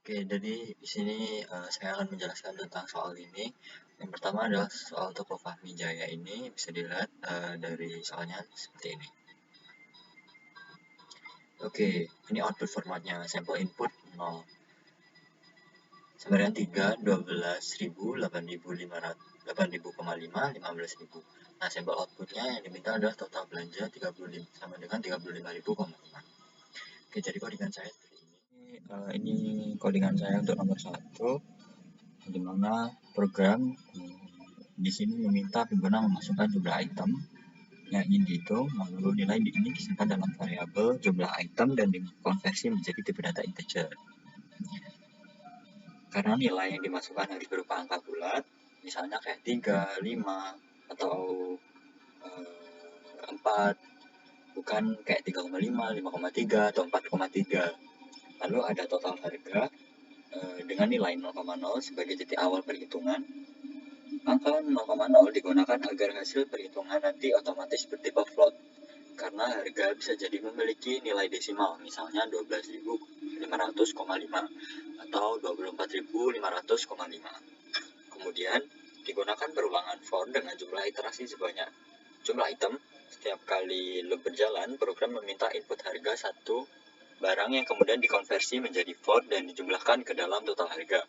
Oke, jadi di sini saya akan menjelaskan tentang soal ini. Yang pertama adalah soal Toko Fahmi Jaya ini bisa dilihat dari soalnya seperti ini. Oke, ini output formatnya sampel input 0. Sembarangan 3, 12.000, 8.500, 8.000,5, 15.000. Nah, sampel outputnya yang diminta adalah total belanja 35 sama dengan 35.000,5. Oke, jadi codingan saya seperti ini. Ini codingan saya untuk nomor 1, di mana program di sini meminta pengguna memasukkan jumlah item yang ingin dihitung, lalu nilai ini disimpan dalam variabel jumlah item dan dikonversi menjadi tipe data integer. Karena nilai yang dimasukkan harus berupa angka bulat, misalnya kayak 3, 5, atau 4, bukan kayak 3,5, 5,3, atau 4,3. Lalu ada total harga dengan nilai 0,0 sebagai titik awal perhitungan. Angka 0,0 digunakan agar hasil perhitungan nanti otomatis bertipe float, karena harga bisa jadi memiliki nilai desimal, misalnya 12.500,5 atau 24.500,5. Kemudian digunakan perulangan for dengan jumlah iterasi sebanyak jumlah item. Setiap kali loop berjalan, program meminta input harga satu barang yang kemudian dikonversi menjadi float dan dijumlahkan ke dalam total harga.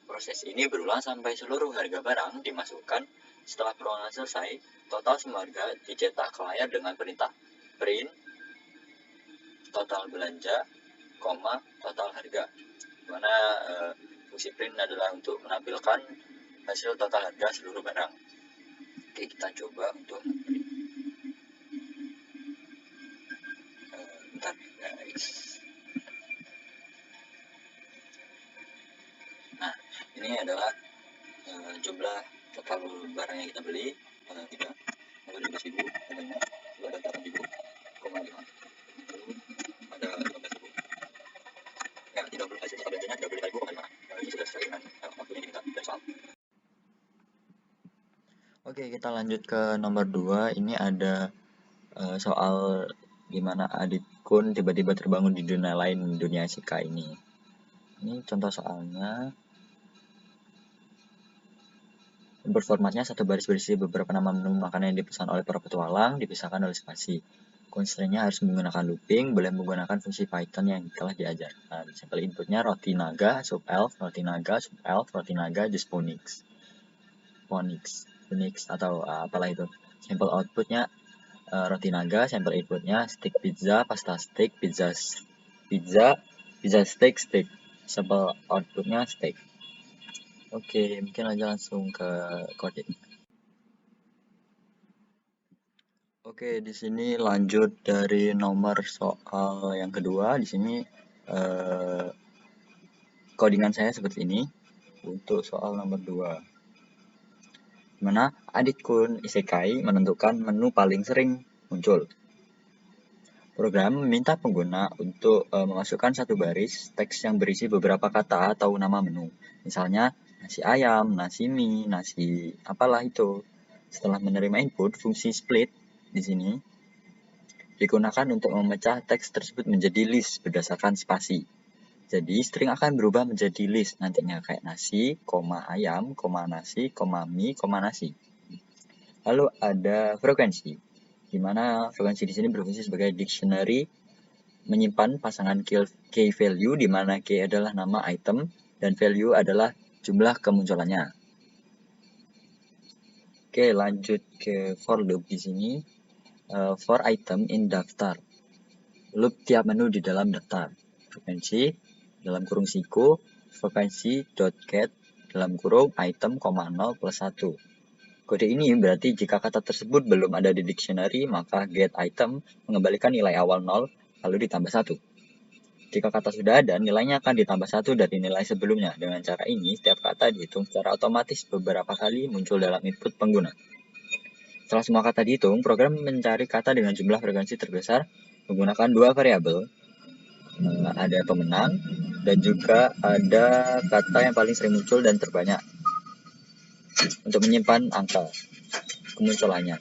Proses ini berulang sampai seluruh harga barang dimasukkan. Setelah perulangan selesai, total semua harga dicetak ke layar dengan perintah print total belanja, total harga. Dimana fungsi print adalah untuk menampilkan hasil total harga seluruh barang. Oke, kita coba untuk print. Bentar guys. Nah, ini adalah jumlah total barang yang kita beli, 3, lalu 12.000, adanya, lalu ada 8.000,5, ada 15.000. Ya, 30 hasil total belanjanya 35.5. Ini sudah sesuai dengan waktu yang diminta dari soal. Oke, kita lanjut ke nomor 2. Ini ada soal gimana Adit Kun tiba-tiba terbangun di dunia lain, dunia Shika ini. Ini contoh soalnya. Berformatnya satu baris berisi beberapa nama menu makanan yang dipesan oleh para petualang, dipisahkan oleh spasi. Constraint-nya harus menggunakan looping, boleh menggunakan fungsi Python yang telah diajarkan. Sampel inputnya roti naga, sub elf, roti naga, sub elf, roti naga, just Phoenix atau apalah itu. Sampel outputnya roti naga, sampel inputnya stick pizza, pasta steak, pizza steak. Sampel outputnya steak. Oke, mungkin aja langsung ke coding. Oke, di sini lanjut dari nomor soal yang kedua. Di sini codingan saya seperti ini untuk soal nomor 2. Dimana Adit Kun Isekai menentukan menu paling sering muncul. Program meminta pengguna untuk memasukkan satu baris teks yang berisi beberapa kata atau nama menu. Misalnya nasi ayam, nasi mie, nasi apalah itu. Setelah menerima input, fungsi split di sini digunakan untuk memecah teks tersebut menjadi list berdasarkan spasi. Jadi string akan berubah menjadi list nantinya kayak nasi, ayam, nasi, mie, nasi. Lalu ada frekuensi, di mana frekuensi di sini berfungsi sebagai dictionary, menyimpan pasangan key value, di mana key adalah nama item dan value adalah jumlah kemunculannya. Oke, lanjut ke for loop di sini. For item in daftar, loop tiap menu di dalam daftar. Frekuensi dalam kurung siku, frekuensi.get dalam kurung item, 0 plus 1. Kode ini berarti jika kata tersebut belum ada di dictionary, maka get item mengembalikan nilai awal 0, lalu ditambah 1. Jika kata sudah ada, nilainya akan ditambah 1 dari nilai sebelumnya. Dengan cara ini, setiap kata dihitung secara otomatis beberapa kali muncul dalam input pengguna. Setelah semua kata dihitung, program mencari kata dengan jumlah frekuensi terbesar menggunakan dua variabel. Ada pemenang dan juga ada kata yang paling sering muncul dan terbanyak untuk menyimpan angka kemunculannya.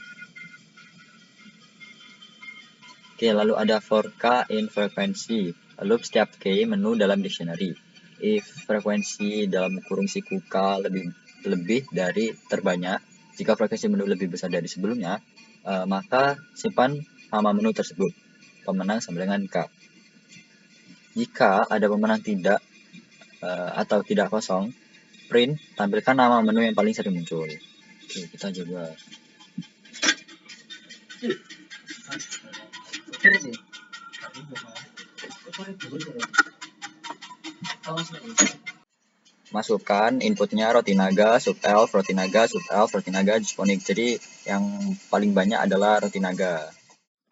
Oke, lalu ada for k in frekuensi, loop setiap k menu dalam dictionary. if frekuensi dalam kurung siku K lebih dari terbanyak, jika frekuensi menu lebih besar dari sebelumnya, maka simpan nama menu tersebut. Pemenang sama dengan K. Jika ada pemenang tidak atau tidak kosong, print, tampilkan nama menu yang paling sering muncul. Oke, kita coba. Masukkan inputnya Rotinaga, subelf, Rotinaga, subelf, Rotinaga, Disponic. Jadi yang paling banyak adalah Rotinaga.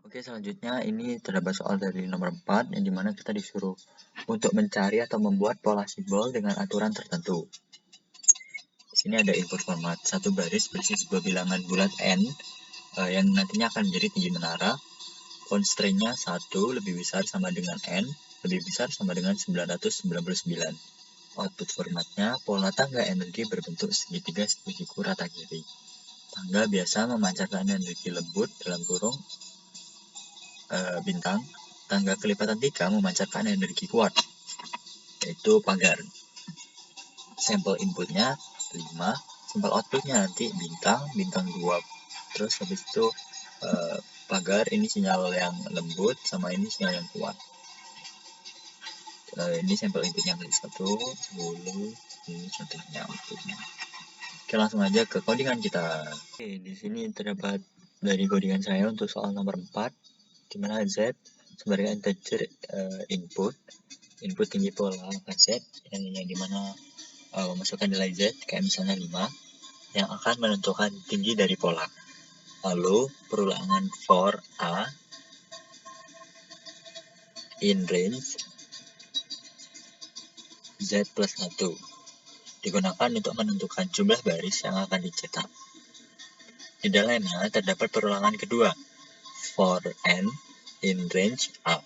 Oke, selanjutnya ini terdapat soal dari nomor 4 yang dimana kita disuruh untuk mencari atau membuat pola simbol dengan aturan tertentu. Di sini ada input format satu baris berisi sebuah bilangan bulat n yang nantinya akan menjadi tinggi menara. Constraint-nya 1 lebih besar sama dengan n, lebih besar sama dengan 999. Output formatnya pola tangga energi berbentuk segitiga siku rata kiri. Tangga biasa memancarkan energi lembut dalam kurung bintang. Tangga kelipatan 3 memancarkan energi kuat, yaitu pagar. Sampel inputnya 5, sampel outputnya nanti bintang 2. Terus habis itu pagar, ini sinyal yang lembut, sama ini sinyal yang kuat. Ini sampel inputnya klik 1, 10, ini contohnya outputnya. Oke, langsung aja ke codingan kita. Oke, di sini terdapat dari codingan saya untuk soal nomor 4, di mana Z sebagai integer input tinggi pola maka Z yang dimana memasukkan nilai Z kayak misalnya 5 yang akan menentukan tinggi dari pola. Lalu perulangan for A in range Z plus 1 digunakan untuk menentukan jumlah baris yang akan dicetak. Di dalamnya terdapat perulangan kedua, for n in range A,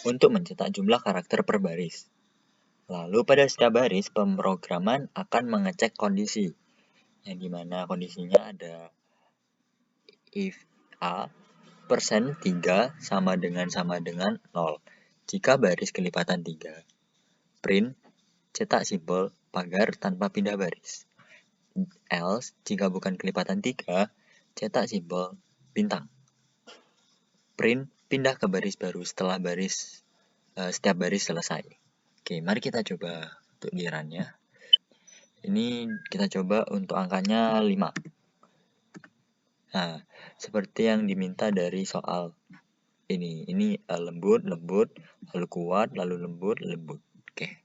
untuk mencetak jumlah karakter per baris. Lalu pada setiap baris, pemrograman akan mengecek kondisi, yang dimana kondisinya ada if A persen 3 sama dengan 0. Jika baris kelipatan 3, print, cetak simbol pagar tanpa pindah baris. Else, jika bukan kelipatan 3, cetak simbol bintang. Print, pindah ke baris baru setelah setiap baris selesai. Oke, mari kita coba untuk di run-nya. Ini kita coba untuk angkanya 5. Nah, seperti yang diminta dari soal ini lembut, lalu kuat, lalu lembut. Oke.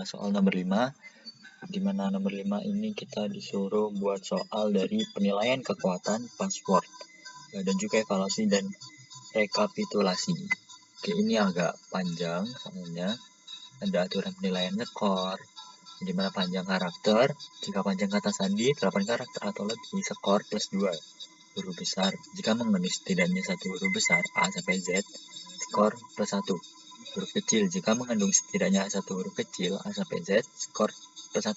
Soal nomor 5, di mana nomor 5 ini kita disuruh buat soal dari penilaian kekuatan password dan juga evaluasi dan rekapitulasi. Oke, ini agak panjang soalnya. Ada aturan penilaian skor, di mana panjang karakter, jika panjang kata sandi 8 karakter atau lebih, skor plus 2 huruf besar. Jika mengandung setidaknya satu huruf besar A sampai Z, skor plus 1 huruf kecil. Jika mengandung setidaknya satu huruf kecil A sampai Z, skor plus 1.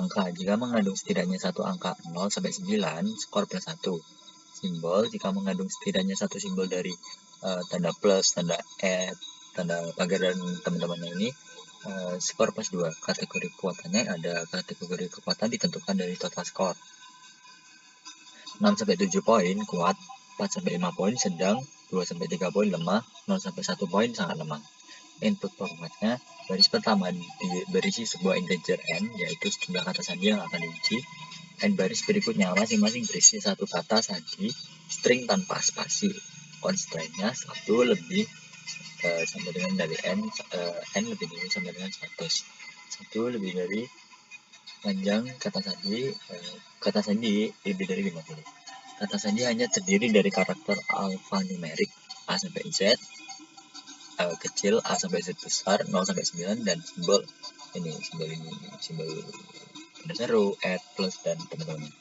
Angka, jika mengandung setidaknya satu angka 0 sampai 9, skor plus 1. Simbol, jika mengandung setidaknya satu simbol dari tanda plus, tanda add, tanda pagar dan teman-temannya ini, skor plus 2. Kategori kekuatannya ada kategori kekuatan ditentukan dari total skor. 6-7 poin kuat, 4-5 poin sedang, 2-3 poin lemah, 0-1 poin sangat lemah. Input formatnya, baris pertama berisi sebuah integer n, yaitu jumlah kata sandi yang akan diuji. N baris berikutnya masing-masing berisi satu kata sandi, string tanpa spasi. Constraint-nya 1 lebih sama dengan dari n lebih dari sama dengan 100. 1 lebih dari panjang kata sandi lebih dari 50. Kata sandi hanya terdiri dari karakter alfanumerik A sampai Z kecil, A sampai Z besar, 0 sampai 9, dan simbol ini tanda seru, add, plus, dan teman-teman.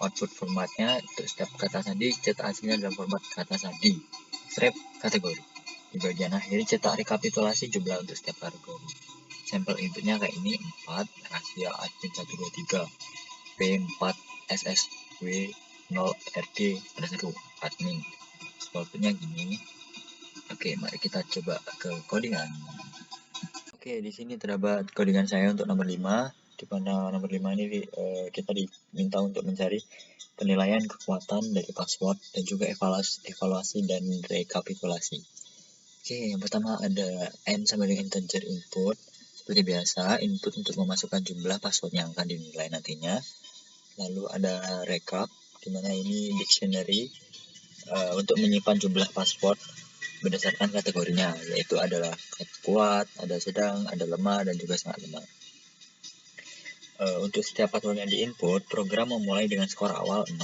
Output formatnya untuk setiap kata sandi cetak hasilnya dalam format kata sandi strip kategori. Di bagian akhir cetak rekapitulasi jumlah untuk setiap kategori. Sampel inputnya kayak ini, 4 rahasia admin 123 P4 SSW 0 RD tanda seru admin. Outputnya gini. Oke, mari kita coba ke codingan. Oke, di sini terdapat codingan saya untuk nomor 5, di mana nomor 5 ini kita diminta untuk mencari penilaian kekuatan dari password dan juga evaluasi dan rekapitulasi. Oke, yang pertama ada n sama dengan integer input. Seperti biasa, input untuk memasukkan jumlah password yang akan dinilai nantinya. Lalu ada recap, di mana ini dictionary untuk menyimpan jumlah password berdasarkan kategorinya, yaitu adalah kuat, ada sedang, ada lemah, dan juga sangat lemah. Untuk setiap password yang diinput, program memulai dengan skor awal 0.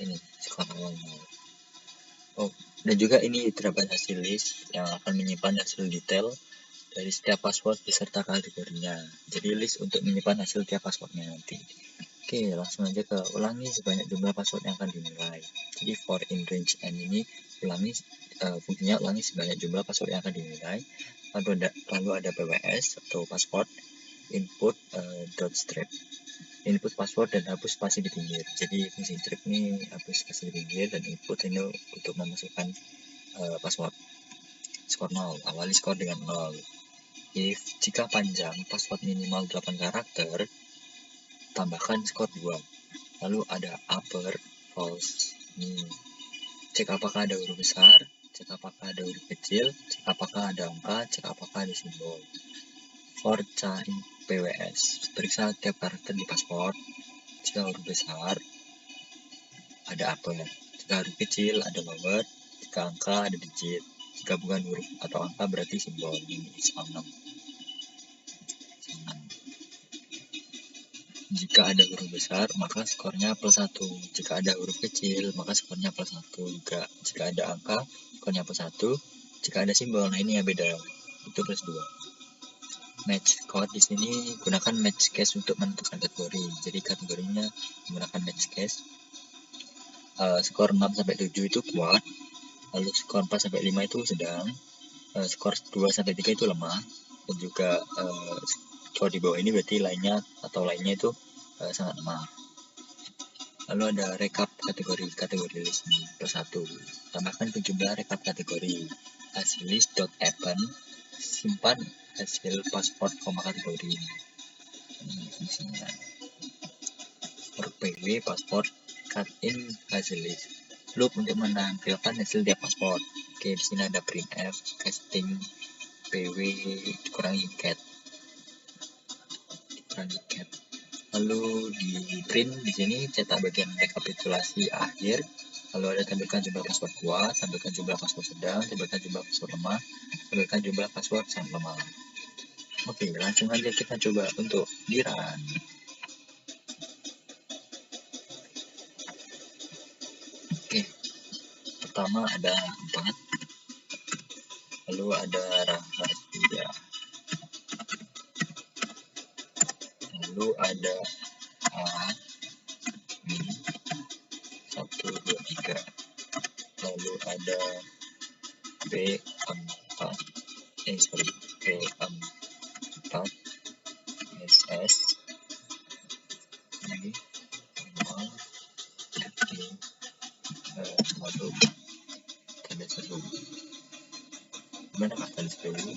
Ini skor awal 0. Oh, dan juga ini terdapat hasil list yang akan menyimpan hasil detail dari setiap password beserta kategorinya. Jadi list untuk menyimpan hasil tiap passwordnya nanti. Oke, langsung aja ke ulangi sebanyak jumlah password yang akan dinilai. Jadi for in range n ini fungsinya ulangi sebanyak jumlah password yang akan dinilai. Lalu ada PWS atau password input dot strip. Input password dan hapus spasi di pinggir. Jadi fungsi strip ini hapus spasi di pinggir dan input ini untuk memasukkan password. Skor 0, awali skor dengan 0. If jika panjang password minimal 8 karakter, tambahkan skor 2. Lalu ada upper false. Cek apakah ada huruf besar, cek apakah ada huruf kecil, cek apakah ada angka, cek apakah ada simbol. For in PWS, periksa tiap karakter di password. Jika huruf besar, ada upper. Jika huruf kecil, ada lower. Jika angka, ada digit. Jika bukan huruf atau angka, berarti simbol. Ini is6. Jika ada huruf besar, maka skornya +1. Jika ada huruf kecil, maka skornya +1 juga. Jika ada angka, skornya +1. Jika ada simbol, nah ini yang beda. Itu +2. Match code di sini gunakan match case untuk menentukan kategori. Jadi kategorinya menggunakan match case. Skor 6 sampai 7 itu kuat. Lalu skor 4 sampai 5 itu sedang. Skor 2 sampai 3 itu lemah. Dan juga skor di bawah ini berarti lainnya itu sangat lemah. Lalu ada recap kategori list ini +1. Tambahkan ke jumlah recap kategori. Hasil list.append simpan hasil password kategori ini. Ini fungsinya. For PW password cut in hasil list. Loop untuk menampilkan hasil tiap password. Oke, di sini ada printf, casting, PW dikurangi cat. Lalu di print di sini cetak bagian rekapitulasi akhir. Lalu ada tampilkan jumlah password kuat, tampilkan jumlah password sedang, tampilkan jumlah password lemah, tampilkan jumlah password sangat lemah. Oke, langsung aja kita coba untuk di run. Oke, pertama ada 4, lalu ada rahasia, lalu ada A, B, 1, 2, 3, lalu ada B4, SS, lagi, lalu tanda seru. Gimana kah tanda seru?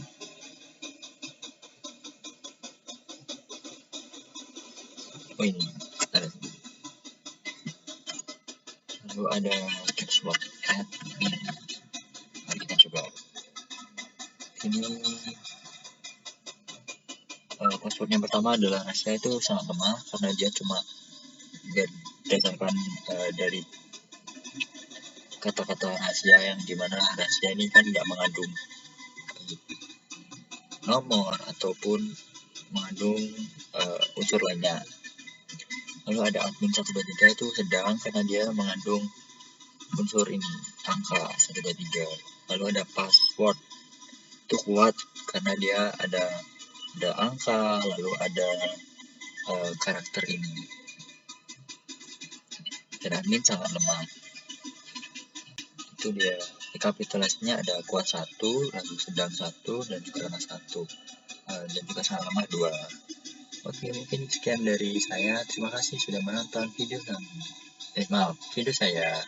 Oh ini, tanda seru. Lalu ada password admin. Mari kita coba. Ini password yang pertama adalah rahasia, itu sangat lemah karena dia cuma berdasarkan dari kata-kata rahasia, yang dimana rahasia ini kan nggak mengandung nomor ataupun mengandung unsur lainnya. Lalu ada admin 1, 2, 3 itu sedang karena dia mengandung unsur ini, angka 1, 2, 3. Lalu ada password itu kuat karena dia ada angka, lalu ada karakter ini. Dan admin sangat lemah. Itu dia. Rekapitulasinya ada kuat 1, lalu sedang 1, dan juga lemah 1. Dan juga sangat lemah 2. Oke, mungkin sekian dari saya. Terima kasih sudah menonton video saya.